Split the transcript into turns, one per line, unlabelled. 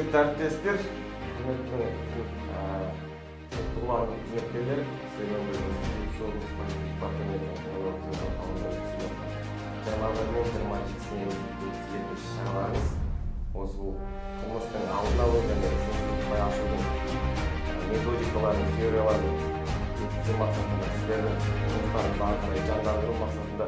Құрметті әріптестер, құрметті тұлғалы қызметкерлер, сіздермен бірге облыс полиция департаментінің 21-22 өткізетін шараларымыз осы бұл қылмыстың алдын алу және ісін ашудың методикаларын, теорияларын өткізу мақсатында сіздердің жұмыстарыңызды ары қарай жандандыру мақсатында